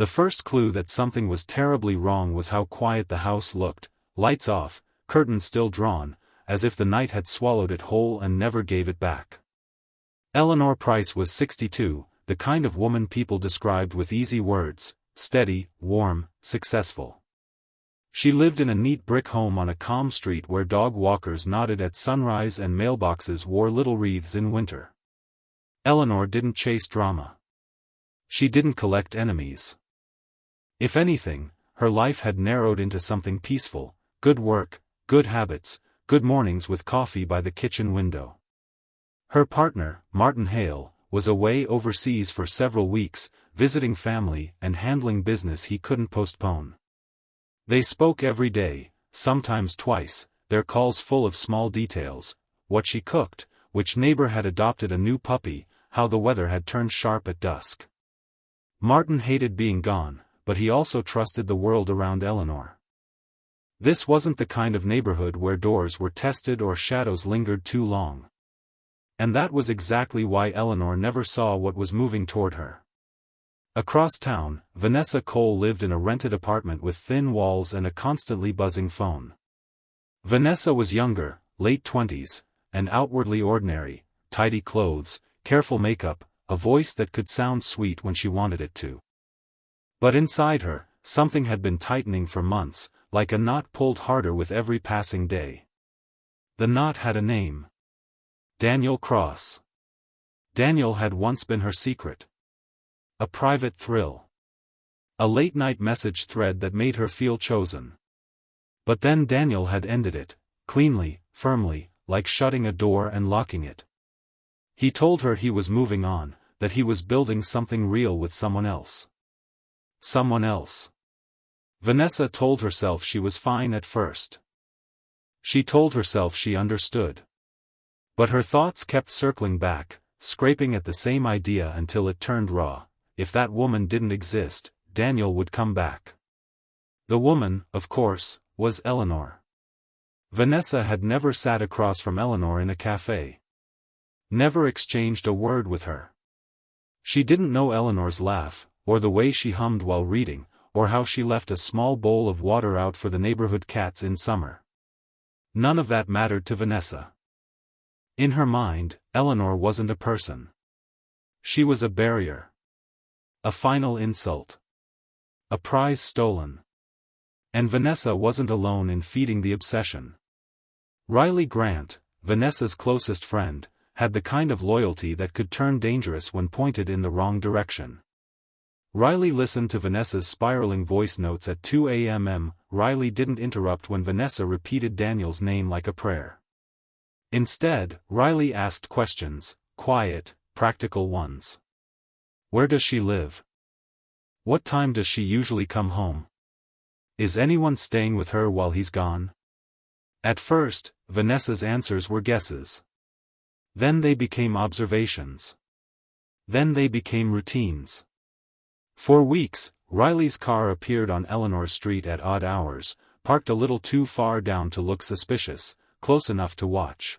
The first clue that something was terribly wrong was how quiet the house looked, lights off, curtains still drawn, as if the night had swallowed it whole and never gave it back. Eleanor Price was 62, the kind of woman people described with easy words: steady, warm, successful. She lived in a neat brick home on a calm street where dog walkers nodded at sunrise and mailboxes wore little wreaths in winter. Eleanor didn't chase drama. She didn't collect enemies. If anything, her life had narrowed into something peaceful: good work, good habits, good mornings with coffee by the kitchen window. Her partner, Martin Hale, was away overseas for several weeks, visiting family and handling business he couldn't postpone. They spoke every day, sometimes twice, their calls full of small details: what she cooked, which neighbor had adopted a new puppy, how the weather had turned sharp at dusk. Martin hated being gone, but he also trusted the world around Eleanor. This wasn't the kind of neighborhood where doors were tested or shadows lingered too long. And that was exactly why Eleanor never saw what was moving toward her. Across town, Vanessa Cole lived in a rented apartment with thin walls and a constantly buzzing phone. Vanessa was younger, late 20s, and outwardly ordinary: tidy clothes, careful makeup, a voice that could sound sweet when she wanted it to. But inside her, something had been tightening for months, like a knot pulled harder with every passing day. The knot had a name: Daniel Cross. Daniel had once been her secret. A private thrill. A late-night message thread that made her feel chosen. But then Daniel had ended it, cleanly, firmly, like shutting a door and locking it. He told her he was moving on, that he was building something real with someone else. Someone else. Vanessa told herself she was fine at first. She told herself she understood. But her thoughts kept circling back, scraping at the same idea until it turned raw: if that woman didn't exist, Daniel would come back. The woman, of course, was Eleanor. Vanessa had never sat across from Eleanor in a cafe. Never exchanged a word with her. She didn't know Eleanor's laugh, or the way she hummed while reading, or how she left a small bowl of water out for the neighborhood cats in summer. None of that mattered to Vanessa. In her mind, Eleanor wasn't a person. She was a barrier. A final insult. A prize stolen. And Vanessa wasn't alone in feeding the obsession. Riley Grant, Vanessa's closest friend, had the kind of loyalty that could turn dangerous when pointed in the wrong direction. Riley listened to Vanessa's spiraling voice notes at 2 a.m. Riley didn't interrupt when Vanessa repeated Daniel's name like a prayer. Instead, Riley asked questions, quiet, practical ones. Where does she live? What time does she usually come home? Is anyone staying with her while he's gone? At first, Vanessa's answers were guesses. Then they became observations. Then they became routines. For weeks, Riley's car appeared on Eleanor's street at odd hours, parked a little too far down to look suspicious, close enough to watch.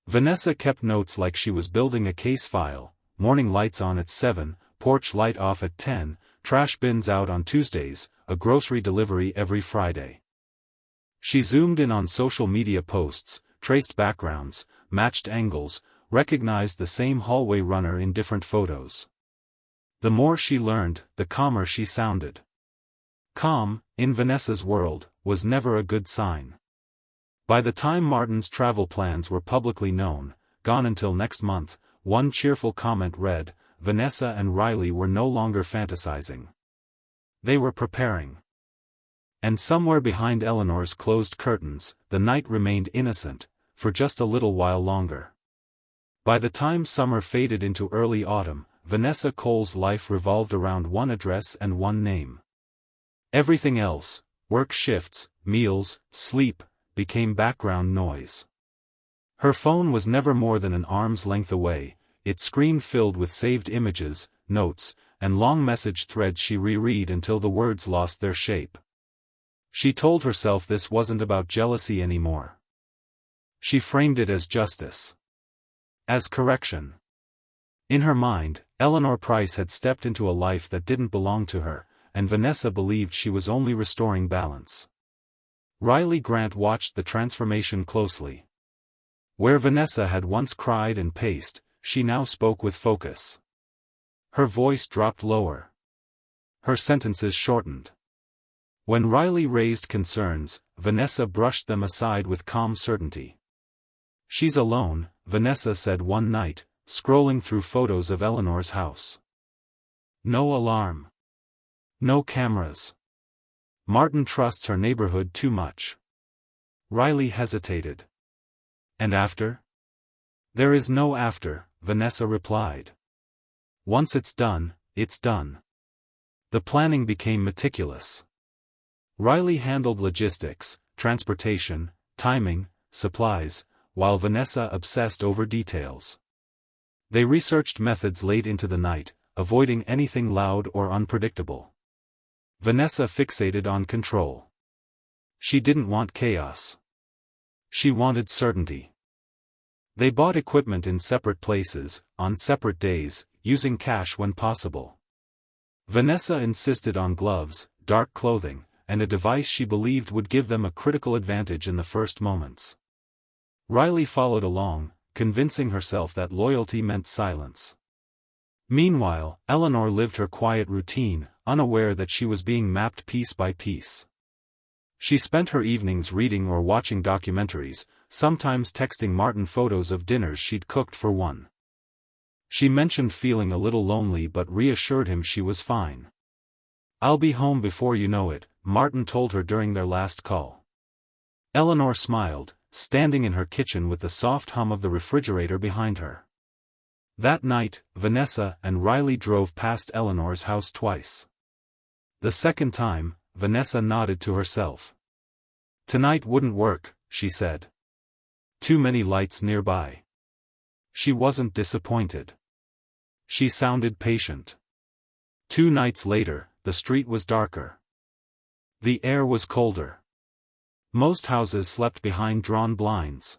Vanessa kept notes like she was building a case file: morning lights on at 7, porch light off at 10, trash bins out on Tuesdays, a grocery delivery every Friday. She zoomed in on social media posts, traced backgrounds, matched angles, recognized the same hallway runner in different photos. The more she learned, the calmer she sounded. Calm, in Vanessa's world, was never a good sign. By the time Martin's travel plans were publicly known, gone until next month, one cheerful comment read, Vanessa and Riley were no longer fantasizing. They were preparing. And somewhere behind Eleanor's closed curtains, the night remained innocent, for just a little while longer. By the time summer faded into early autumn, Vanessa Cole's life revolved around one address and one name. Everything else, work shifts, meals, sleep, became background noise. Her phone was never more than an arm's length away, its screen filled with saved images, notes, and long message threads she reread until the words lost their shape. She told herself this wasn't about jealousy anymore. She framed it as justice. As correction. In her mind, Eleanor Price had stepped into a life that didn't belong to her, and Vanessa believed she was only restoring balance. Riley Grant watched the transformation closely. Where Vanessa had once cried and paced, she now spoke with focus. Her voice dropped lower. Her sentences shortened. When Riley raised concerns, Vanessa brushed them aside with calm certainty. "She's alone," Vanessa said one night, scrolling through photos of Eleanor's house. "No alarm. No cameras. Martin trusts her neighborhood too much." Riley hesitated. "And after?" "There is no after," Vanessa replied. "Once it's done, it's done." The planning became meticulous. Riley handled logistics, transportation, timing, supplies, while Vanessa obsessed over details. They researched methods late into the night, avoiding anything loud or unpredictable. Vanessa fixated on control. She didn't want chaos. She wanted certainty. They bought equipment in separate places, on separate days, using cash when possible. Vanessa insisted on gloves, dark clothing, and a device she believed would give them a critical advantage in the first moments. Riley followed along, convincing herself that loyalty meant silence. Meanwhile, Eleanor lived her quiet routine, unaware that she was being mapped piece by piece. She spent her evenings reading or watching documentaries, sometimes texting Martin photos of dinners she'd cooked for one. She mentioned feeling a little lonely but reassured him she was fine. "I'll be home before you know it," Martin told her during their last call. Eleanor smiled, standing in her kitchen with the soft hum of the refrigerator behind her. That night, Vanessa and Riley drove past Eleanor's house twice. The second time, Vanessa nodded to herself. "Tonight wouldn't work," she said. "Too many lights nearby." She wasn't disappointed. She sounded patient. 2 nights later, the street was darker. The air was colder. Most houses slept behind drawn blinds.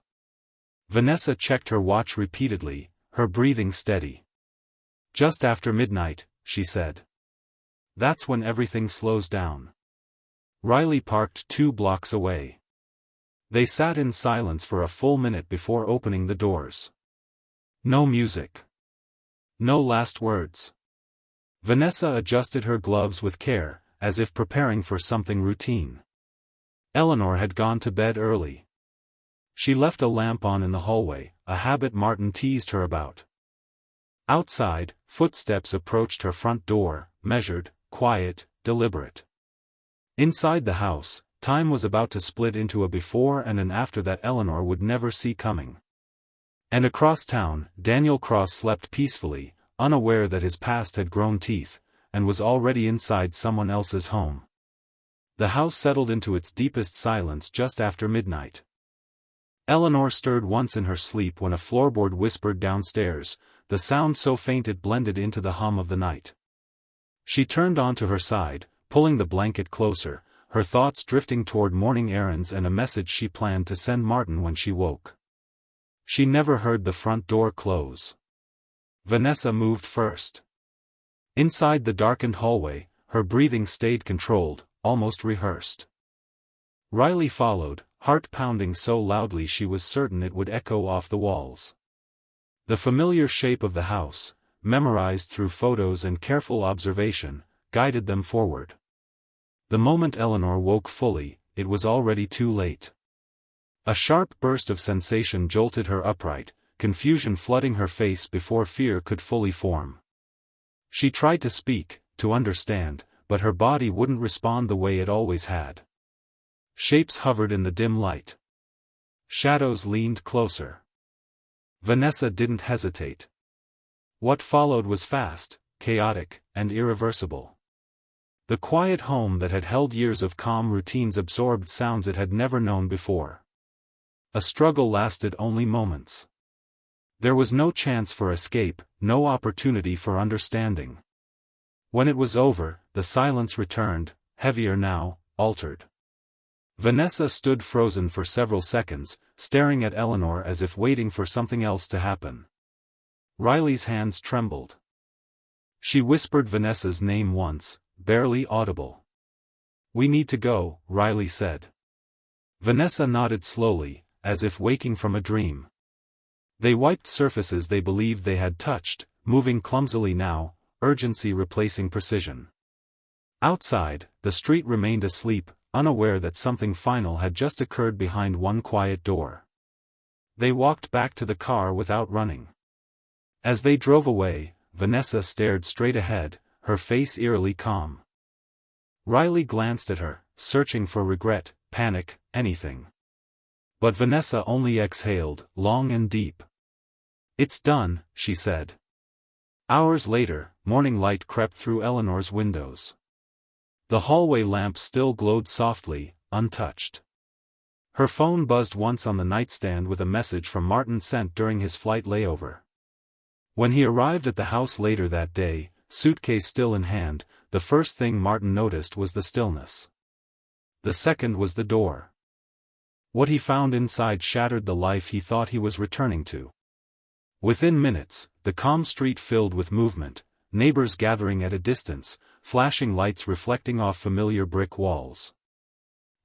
Vanessa checked her watch repeatedly, her breathing steady. "Just after midnight," she said. "That's when everything slows down." Riley parked 2 blocks away. They sat in silence for a full minute before opening the doors. No music. No last words. Vanessa adjusted her gloves with care, as if preparing for something routine. Eleanor had gone to bed early. She left a lamp on in the hallway, a habit Martin teased her about. Outside, footsteps approached her front door, measured, quiet, deliberate. Inside the house, time was about to split into a before and an after that Eleanor would never see coming. And across town, Daniel Cross slept peacefully, unaware that his past had grown teeth, and was already inside someone else's home. The house settled into its deepest silence just after midnight. Eleanor stirred once in her sleep when a floorboard whispered downstairs, the sound so faint it blended into the hum of the night. She turned onto her side, pulling the blanket closer, her thoughts drifting toward morning errands and a message she planned to send Martin when she woke. She never heard the front door close. Vanessa moved first. Inside the darkened hallway, her breathing stayed controlled, almost rehearsed. Riley followed, heart pounding so loudly she was certain it would echo off the walls. The familiar shape of the house, memorized through photos and careful observation, guided them forward. The moment Eleanor woke fully, it was already too late. A sharp burst of sensation jolted her upright, confusion flooding her face before fear could fully form. She tried to speak, to understand, but her body wouldn't respond the way it always had. Shapes hovered in the dim light. Shadows leaned closer. Vanessa didn't hesitate. What followed was fast, chaotic, and irreversible. The quiet home that had held years of calm routines absorbed sounds it had never known before. A struggle lasted only moments. There was no chance for escape, no opportunity for understanding. When it was over, the silence returned, heavier now, altered. Vanessa stood frozen for several seconds, staring at Eleanor as if waiting for something else to happen. Riley's hands trembled. She whispered Vanessa's name once, barely audible. "We need to go," Riley said. Vanessa nodded slowly, as if waking from a dream. They wiped surfaces they believed they had touched, moving clumsily now, urgency replacing precision. Outside, the street remained asleep, unaware that something final had just occurred behind one quiet door. They walked back to the car without running. As they drove away, Vanessa stared straight ahead, her face eerily calm. Riley glanced at her, searching for regret, panic, anything. But Vanessa only exhaled, long and deep. "It's done," she said. Hours later, morning light crept through Eleanor's windows. The hallway lamp still glowed softly, untouched. Her phone buzzed once on the nightstand with a message from Martin sent during his flight layover. When he arrived at the house later that day, suitcase still in hand, the first thing Martin noticed was the stillness. The second was the door. What he found inside shattered the life he thought he was returning to. Within minutes, the calm street filled with movement, neighbors gathering at a distance, flashing lights reflecting off familiar brick walls.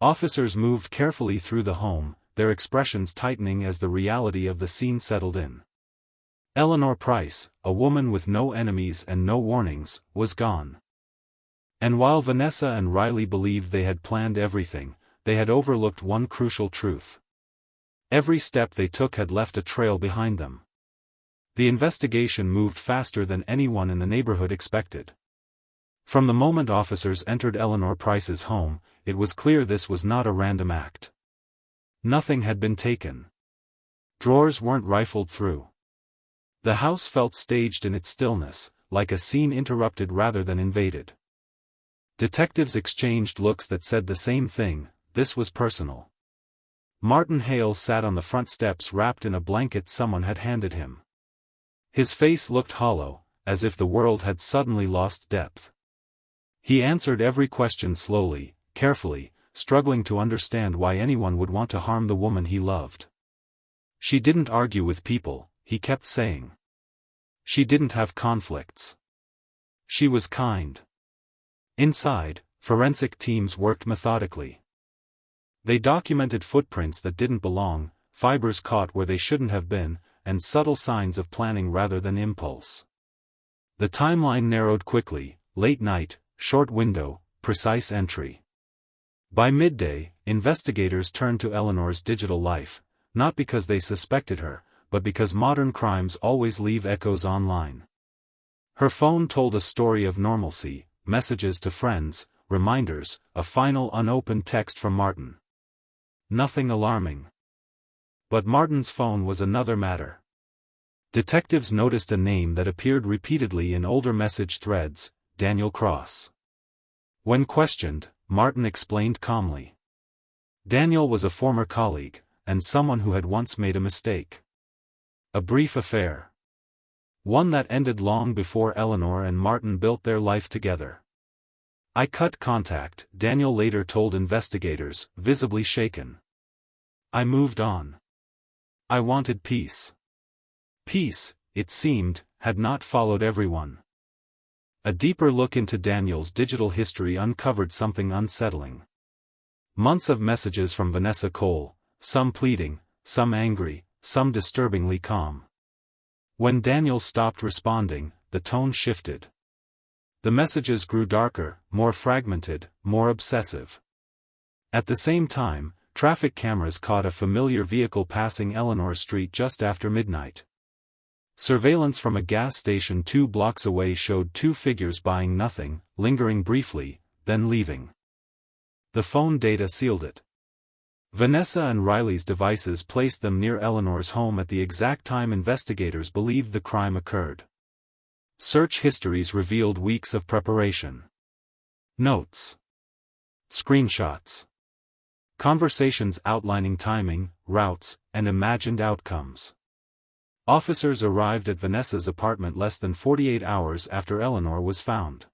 Officers moved carefully through the home, their expressions tightening as the reality of the scene settled in. Eleanor Price, a woman with no enemies and no warnings, was gone. And while Vanessa and Riley believed they had planned everything, they had overlooked one crucial truth. Every step they took had left a trail behind them. The investigation moved faster than anyone in the neighborhood expected. From the moment officers entered Eleanor Price's home, it was clear this was not a random act. Nothing had been taken. Drawers weren't rifled through. The house felt staged in its stillness, like a scene interrupted rather than invaded. Detectives exchanged looks that said the same thing: this was personal. Martin Hale sat on the front steps wrapped in a blanket someone had handed him. His face looked hollow, as if the world had suddenly lost depth. He answered every question slowly, carefully, struggling to understand why anyone would want to harm the woman he loved. She didn't argue with people, he kept saying. She didn't have conflicts. She was kind. Inside, forensic teams worked methodically. They documented footprints that didn't belong, fibers caught where they shouldn't have been, and subtle signs of planning rather than impulse. The timeline narrowed quickly: late night, short window, precise entry. By midday, investigators turned to Eleanor's digital life, not because they suspected her, but because modern crimes always leave echoes online. Her phone told a story of normalcy: messages to friends, reminders, a final unopened text from Martin. Nothing alarming. But Martin's phone was another matter. Detectives noticed a name that appeared repeatedly in older message threads: Daniel Cross. When questioned, Martin explained calmly. Daniel was a former colleague, and someone who had once made a mistake. A brief affair. One that ended long before Eleanor and Martin built their life together. "I cut contact," Daniel later told investigators, visibly shaken. "I moved on. I wanted peace." Peace, it seemed, had not followed everyone. A deeper look into Daniel's digital history uncovered something unsettling. Months of messages from Vanessa Cole, some pleading, some angry, some disturbingly calm. When Daniel stopped responding, the tone shifted. The messages grew darker, more fragmented, more obsessive. At the same time, traffic cameras caught a familiar vehicle passing Eleanor Street just after midnight. Surveillance from a gas station 2 blocks away showed two figures buying nothing, lingering briefly, then leaving. The phone data sealed it. Vanessa and Riley's devices placed them near Eleanor's home at the exact time investigators believed the crime occurred. Search histories revealed weeks of preparation. Notes. Screenshots. Conversations outlining timing, routes, and imagined outcomes. Officers arrived at Vanessa's apartment less than 48 hours after Eleanor was found.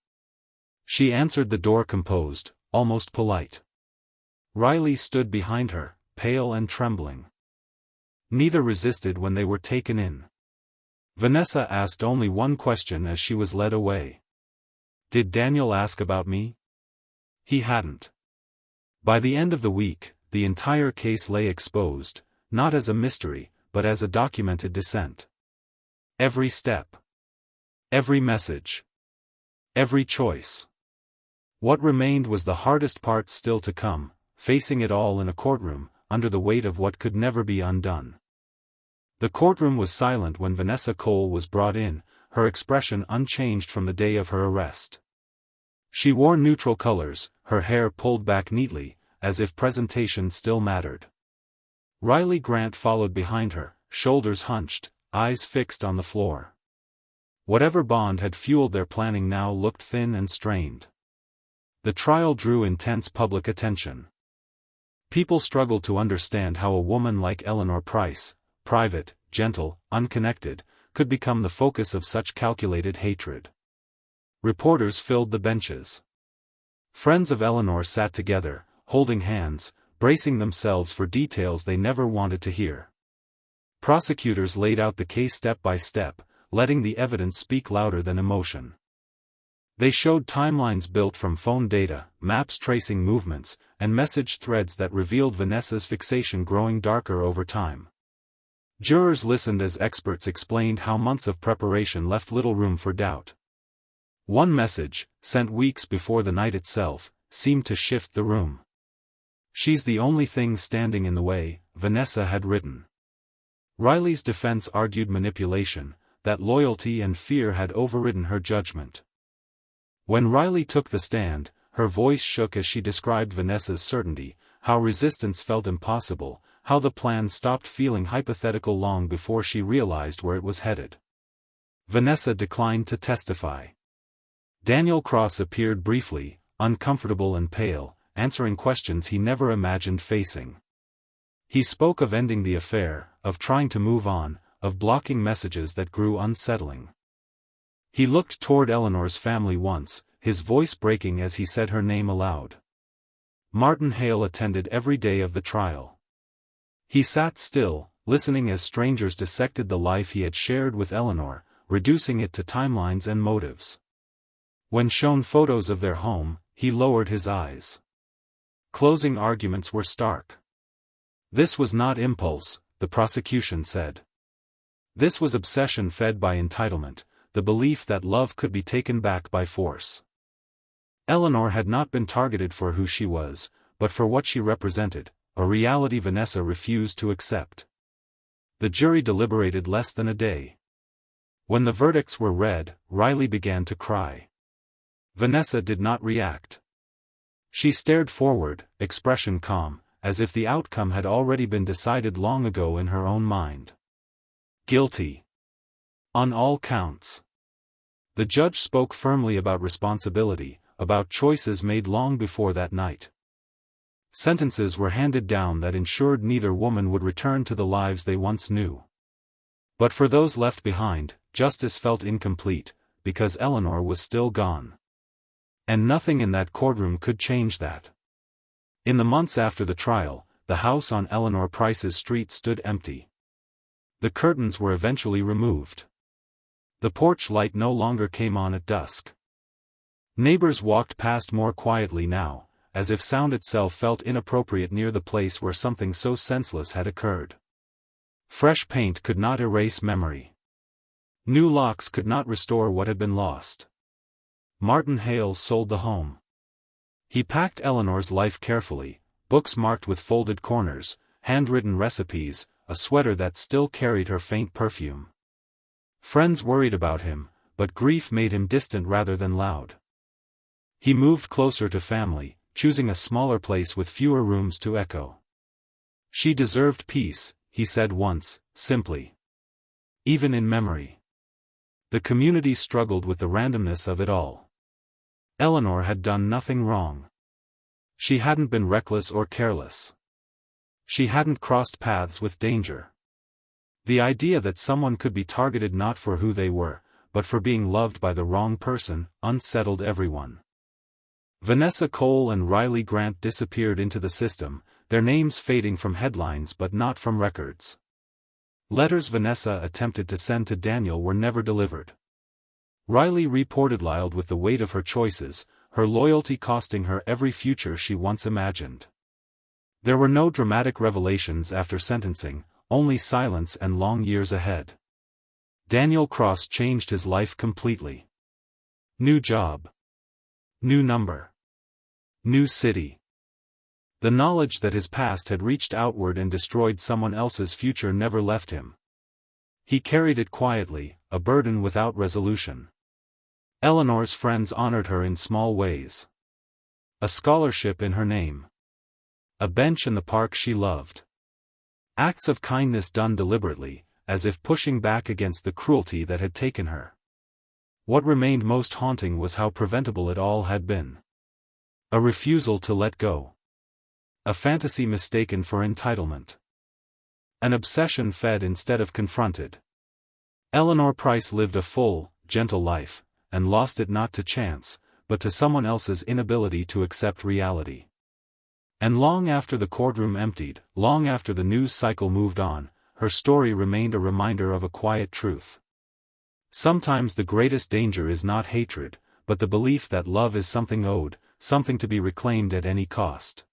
She answered the door composed, almost polite. Riley stood behind her, pale and trembling. Neither resisted when they were taken in. Vanessa asked only one question as she was led away. Did Daniel ask about me? He hadn't. By the end of the week, the entire case lay exposed, not as a mystery, but as a documented descent. Every step. Every message. Every choice. What remained was the hardest part still to come, facing it all in a courtroom, under the weight of what could never be undone. The courtroom was silent when Vanessa Cole was brought in, her expression unchanged from the day of her arrest. She wore neutral colors, her hair pulled back neatly, as if presentation still mattered. Riley Grant followed behind her, shoulders hunched, eyes fixed on the floor. Whatever bond had fueled their planning now looked thin and strained. The trial drew intense public attention. People struggled to understand how a woman like Eleanor Price, private, gentle, unconnected, could become the focus of such calculated hatred. Reporters filled the benches. Friends of Eleanor sat together, holding hands, bracing themselves for details they never wanted to hear. Prosecutors laid out the case step by step, letting the evidence speak louder than emotion. They showed timelines built from phone data, maps tracing movements, and message threads that revealed Vanessa's fixation growing darker over time. Jurors listened as experts explained how months of preparation left little room for doubt. One message, sent weeks before the night itself, seemed to shift the room. "She's the only thing standing in the way," Vanessa had written. Riley's defense argued manipulation, that loyalty and fear had overridden her judgment. When Riley took the stand, her voice shook as she described Vanessa's certainty, how resistance felt impossible, how the plan stopped feeling hypothetical long before she realized where it was headed. Vanessa declined to testify. Daniel Cross appeared briefly, uncomfortable and pale, answering questions he never imagined facing. He spoke of ending the affair, of trying to move on, of blocking messages that grew unsettling. He looked toward Eleanor's family once, his voice breaking as he said her name aloud. Martin Hale attended every day of the trial. He sat still, listening as strangers dissected the life he had shared with Eleanor, reducing it to timelines and motives. When shown photos of their home, he lowered his eyes. Closing arguments were stark. This was not impulse, the prosecution said. This was obsession fed by entitlement, the belief that love could be taken back by force. Eleanor had not been targeted for who she was, but for what she represented, a reality Vanessa refused to accept. The jury deliberated less than a day. When the verdicts were read, Riley began to cry. Vanessa did not react. She stared forward, expression calm, as if the outcome had already been decided long ago in her own mind. Guilty. On all counts. The judge spoke firmly about responsibility, about choices made long before that night. Sentences were handed down that ensured neither woman would return to the lives they once knew. But for those left behind, justice felt incomplete, because Eleanor was still gone. And nothing in that courtroom could change that. In the months after the trial, the house on Eleanor Price's street stood empty. The curtains were eventually removed. The porch light no longer came on at dusk. Neighbors walked past more quietly now, as if sound itself felt inappropriate near the place where something so senseless had occurred. Fresh paint could not erase memory. New locks could not restore what had been lost. Martin Hale sold the home. He packed Eleanor's life carefully, books marked with folded corners, handwritten recipes, a sweater that still carried her faint perfume. Friends worried about him, but grief made him distant rather than loud. He moved closer to family, choosing a smaller place with fewer rooms to echo. She deserved peace, he said once, simply. Even in memory. The community struggled with the randomness of it all. Eleanor had done nothing wrong. She hadn't been reckless or careless. She hadn't crossed paths with danger. The idea that someone could be targeted not for who they were, but for being loved by the wrong person, unsettled everyone. Vanessa Cole and Riley Grant disappeared into the system, their names fading from headlines but not from records. Letters Vanessa attempted to send to Daniel were never delivered. Riley reported Lyled with the weight of her choices, her loyalty costing her every future she once imagined. There were no dramatic revelations after sentencing, only silence and long years ahead. Daniel Cross changed his life completely. New job. New number. New city. The knowledge that his past had reached outward and destroyed someone else's future never left him. He carried it quietly, a burden without resolution. Eleanor's friends honored her in small ways. A scholarship in her name. A bench in the park she loved. Acts of kindness done deliberately, as if pushing back against the cruelty that had taken her. What remained most haunting was how preventable it all had been. A refusal to let go. A fantasy mistaken for entitlement. An obsession fed instead of confronted. Eleanor Price lived a full, gentle life, and lost it not to chance, but to someone else's inability to accept reality. And long after the courtroom emptied, long after the news cycle moved on, her story remained a reminder of a quiet truth. Sometimes the greatest danger is not hatred, but the belief that love is something owed, something to be reclaimed at any cost.